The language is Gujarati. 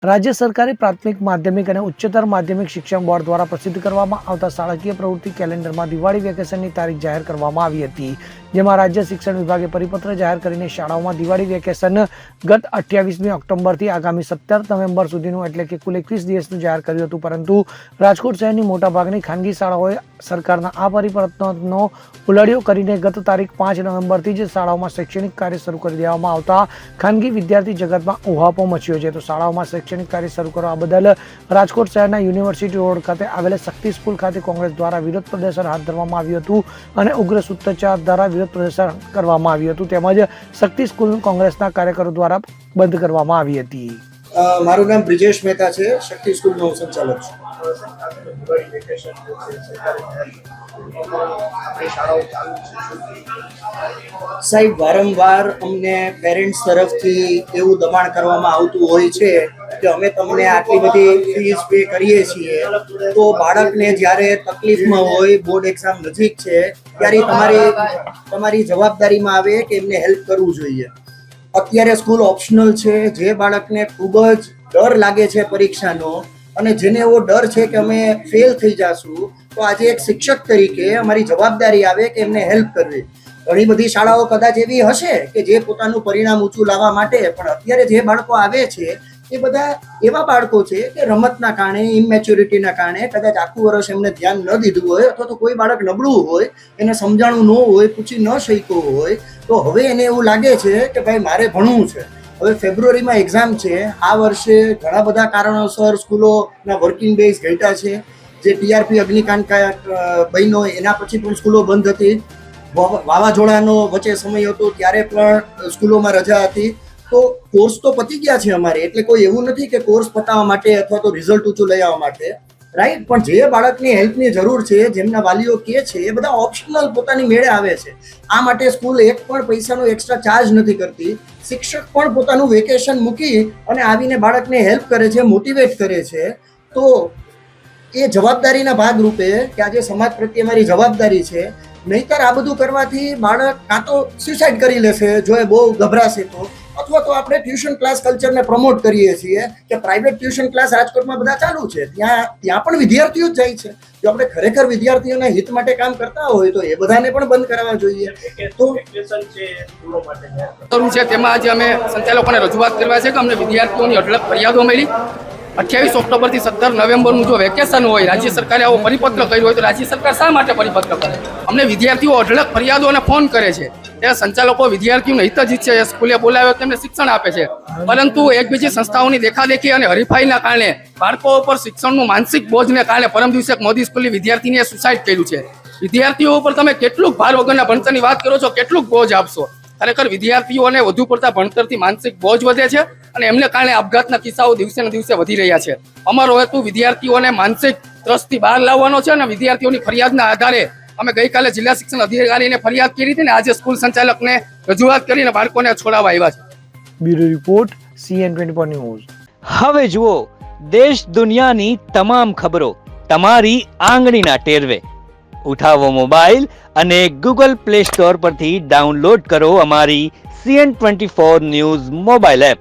રાજ્ય સરકારે પ્રાથમિક માધ્યમિક અને ઉચ્ચતર માધ્યમિક શિક્ષણ બોર્ડ દ્વારા પ્રસિદ્ધ કરવામાં આવતા શાળાકીય પ્રવૃત્તિ કેલેન્ડરમાં દિવાળી વેકેશનની તારીખ જાહેર કરવામાં આવી હતી, જેમાં રાજ્ય શિક્ષણ વિભાગે પરિપત્ર જાહેર કરીને શાળાઓમાં દિવાળી વેકેશન ગત 28મી ઓક્ટોબરથી આગામી 17 નવેમ્બર સુધીનું એટલે કે કુલ 21 દિવસનું જાહેર કર્યું હતું, પરંતુ રાજકોટ શહેરની મોટાભાગની ખાનગી શાળાઓએ સરકારના આ પરિપત્રનો ઉલાળ્યો કરીને ગત તારીખ 5 નવેમ્બરથી જ શાળાઓમાં શૈક્ષણિક કાર્ય શરૂ કરી દેવામાં આવતા ખાનગી વિદ્યાર્થી જગતમાં ઉહાપો મચ્યો છે. તો શાળાઓમાં શૈક્ષણિક કાર્ય શરૂ કરવા બદલ રાજકોટ શહેરના યુનિવર્સિટી રોડ ખાતે આવેલા શક્તિ સ્કૂલ ખાતે કોંગ્રેસ દ્વારા વિરોધ પ્રદર્શન હાથ ધરવામાં આવ્યું હતું અને ઉગ્ર સૂત્રોચ્ચાર દ્વારા વિરોધ પ્રદર્શન કરવામાં આવ્યું હતું, તેમજ શક્તિ સ્કૂલ કોંગ્રેસના કાર્યકરો દ્વારા બંધ કરવામાં આવી હતી. મારું નામ બ્રિજેશ મહેતા છે, શક્તિ સ્કૂલનો હું સંચાલક છું. સાહેબ, વારંવાર અમને પેરેન્ટ્સ તરફથી એવું દબાણ કરવામાં આવતું હોય છે કે અમે તમને આટલી બધી ફીસ પે કરીએ છીએ, તો બાળકને જ્યારે તકલીફમાં હોય, બોર્ડ એક્ઝામ નજીક છે, ત્યારે તમારી જવાબદારીમાં આવે કે એમને હેલ્પ કરવું જોઈએ. અત્યારે સ્કૂલ ઓપ્શનલ છે. જે બાળકને ખૂબ જ ડર લાગે છે પરીક્ષાનો અને જેને એવો ડર છે કે અમે ફેલ થઈ જશું, તો આજે એક શિક્ષક તરીકે અમારી જવાબદારી આવે કે એમને હેલ્પ કરવી. ઘણી બધી શાળાઓ કદાચ એવી હશે કે જે પોતાનું પરિણામ ઊંચું લાવવા માટે, પણ અત્યારે જે બાળકો આવે છે એ બધા એવા બાળકો છે કે રમતના કારણે, ઇમેચ્યોરિટીના કારણે કદાચ આખું વર્ષ એમને ધ્યાન ન દીધું હોય, અથવા તો કોઈ બાળક નબળું હોય, એને સમજાણું ન હોય, પૂછી ન શક્યું હોય, તો હવે એને એવું લાગે છે કે ભાઈ મારે ભણવું છે. હવે ફેબ્રુઆરીમાં એક્ઝામ છે. આ વર્ષે ઘણા બધા કારણોસર સ્કૂલોના વર્કિંગ ડેઝ ઘટ્યા છે. જે ટીઆરપી અગ્નિકાંડ બન્યો એના પછી પણ સ્કૂલો બંધ હતી. વાવાઝોડાનો વચ્ચે સમય હતો ત્યારે પણ સ્કૂલોમાં રજા હતી. તો કોર્સ તો પતી ગયા છે અમારે, એટલે કોઈ એવું નથી કે કોર્સ પતાવવા માટે અથવા તો રિઝલ્ટ ઊંચું લઈ આવવા માટે, રાઈટ. પણ જે બાળકની હેલ્પની જરૂર છે, જેમના વાલીઓ કહે છે, એ બધા ઓપ્શનલ પોતાની મેળે આવે છે. આ માટે સ્કૂલ એક પણ પૈસાનો એક્સ્ટ્રા ચાર્જ નથી કરતી. શિક્ષક પણ પોતાનું વેકેશન મૂકી અને આવીને બાળકને હેલ્પ કરે છે, મોટિવેટ કરે છે. તો એ જવાબદારીના ભાગરૂપે કે આજે સમાજ પ્રત્યે મારી જવાબદારી છે. નહીતર આ બધું કરવાથી બાળક કાં તો સુસાઇડ કરી લેશે જો એ બહુ ગભરાશે તો, અથવા તો આપણે ટ્યુશન ક્લાસ કલ્ચરને પ્રમોટ કરીએ છીએ કે પ્રાઇવેટ ટ્યુશન ક્લાસ રાજકોટમાં બધા ચાલુ છે, ત્યાં પણ વિદ્યાર્થીઓ જ જાય છે. જો આપણે ખરેખર વિદ્યાર્થીઓના હિત માટે કામ કરતા હોય તો એ બધાને પણ બંધ કરાવવા જોઈએ. તો તેમાં આજે અમે સંચાલકોને રજૂઆત કરવા છે કે અમને વિદ્યાર્થીઓની અઢળક ફરિયાદો મળી. 28 ઓક્ટોબરથી 17 નવેમ્બરનું જો વેકેશન હોય, રાજ્ય સરકારે આવો પરિપત્ર કર્યો હોય, તો રાજ્ય સરકાર શા માટે પરિપત્ર કરે? અમને વિદ્યાર્થીઓ અઢળક ફરિયાદો અને ફોન કરે છે. ત્યારે સંચાલકો વિદ્યાર્થીઓને હિત જ ઈચ્છે છે, સ્કૂલે બોલાવે તેમને શિક્ષણ આપે છે, પરંતુ એકબીજી સંસ્થાઓની દેખાદેખી અને હરીફાઈના કારણે બાળકો ઉપર શિક્ષણનું માનસિક બોજને કારણે પરમ દિવસે મોદી સ્કૂલની વિદ્યાર્થીનીએ સુસાઇડ કર્યું છે. વિદ્યાર્થીઓ ઉપર તમે કેટલું ભાર વગરના ભણતરની વાત કરો છો, કેટલું બોજ આપશો? ખરેખર વિદ્યાર્થીઓને વધુ પડતા ભણતરથી માનસિક બોજ વધે છે અને એમને કારણે આપઘાતના કિસ્સાઓ દિવસે ને દિવસે વધી રહ્યા છે. અમારો હેતુ વિદ્યાર્થીઓને માનસિક ત્રસ્તથી બહાર લાવવાનો છે અને વિદ્યાર્થીઓની ફરિયાદના આધારે અમે ગઈકાલે જિલ્લા શિક્ષણ અધિકારીને ફરિયાદ કરી હતી ને આજે સ્કૂલ સંચાલકને રજૂઆત કરીને બાળકોને છોડાવવા આવ્યા છે. Bureau report CN24 news. હવે જુઓ દેશ દુનિયાની તમામ ખબરો તમારી આંગળીના ટેરવે. ઉઠાવો મોબાઈલ અને Google Play Store પરથી ડાઉનલોડ કરો અમારી CN24 ન્યૂઝ મોબાઈલ એપ.